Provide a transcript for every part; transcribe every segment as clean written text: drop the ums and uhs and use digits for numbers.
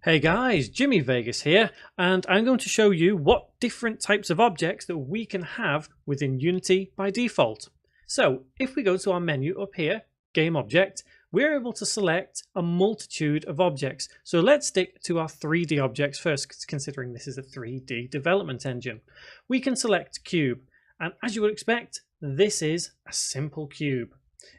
Hey guys, Jimmy Vegas here, and I'm going to show you what different types of objects that we can have within Unity by default. So if we go to our menu up here, Game Object, we're able to select a multitude of objects. So let's stick to our 3D objects first, considering this is a 3D development engine. We can select Cube, and as you would expect, this is a simple cube.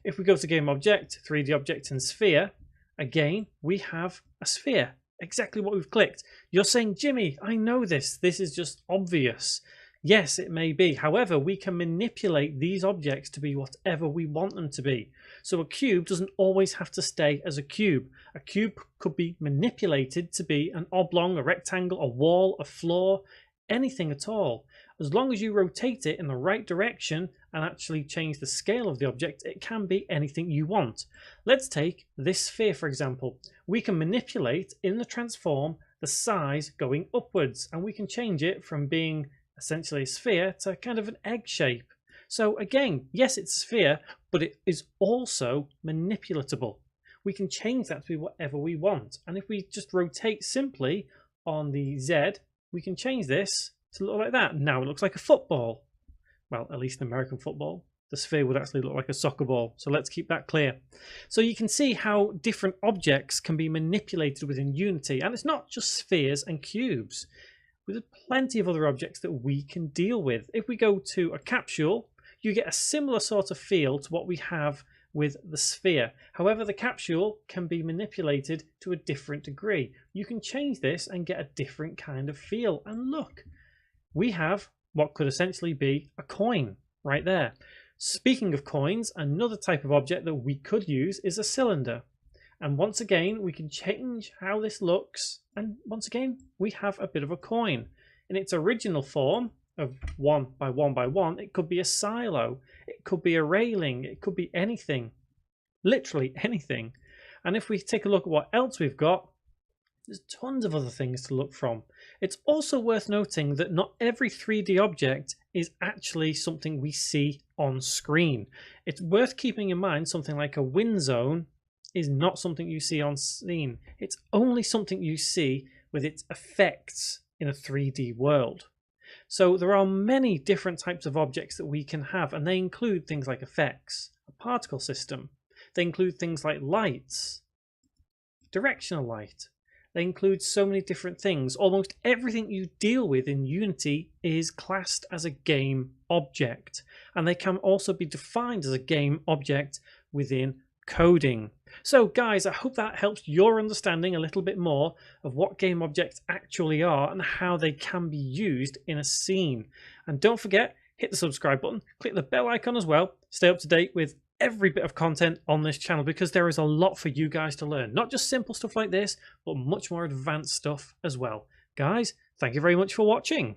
If we go to Game Object, 3D Object and Sphere, again, we have a sphere. Exactly what we've clicked. You're saying, Jimmy, I know this. This is just obvious. Yes, it may be. However, we can manipulate these objects to be whatever we want them to be. So a cube doesn't always have to stay as a cube. A cube could be manipulated to be an oblong, a rectangle, a wall, a floor, anything at all. As long as you rotate it in the right direction and actually change the scale of the object, it can be anything you want. Let's take this sphere, for example. We can manipulate in the transform the size going upwards, and we can change it from being essentially a sphere to kind of an egg shape. So again, yes, it's a sphere, but it is also manipulatable. We can change that to be whatever we want. And if we just rotate simply on the Z, we can change this to look like that. Now it looks like a football. Well, at least American football. The sphere would actually look like a soccer ball. So let's keep that clear. So you can see how different objects can be manipulated within Unity. And it's not just spheres and cubes. There's plenty of other objects that we can deal with. If we go to a capsule, you get a similar sort of feel to what we have with the sphere. However, the capsule can be manipulated to a different degree. You can change this and get a different kind of feel. And look, we have what could essentially be a coin right there. Speaking of coins, another type of object that we could use is a cylinder. And once again, we can change how this looks. And once again, we have a bit of a coin. In its original form of 1 by 1 by 1, it could be a silo. It could be a railing. It could be anything. Literally anything. And if we take a look at what else we've got, there's tons of other things to look from. It's also worth noting that not every 3D object is actually something we see on screen. It's worth keeping in mind something like a wind zone is not something you see on scene. It's only something you see with its effects in a 3D world. So there are many different types of objects that we can have, and they include things like effects, a particle system. They include things like lights, directional light. They include so many different things. Almost everything you deal with in Unity is classed as a game object, and they can also be defined as a game object within coding. So guys, I hope that helps your understanding a little bit more of what game objects actually are and how they can be used in a scene. And don't forget, hit the subscribe button, click the bell icon as well, stay up to date with every bit of content on this channel, because there is a lot for you guys to learn. Not just simple stuff like this, but much more advanced stuff as well. Guys, thank you very much for watching.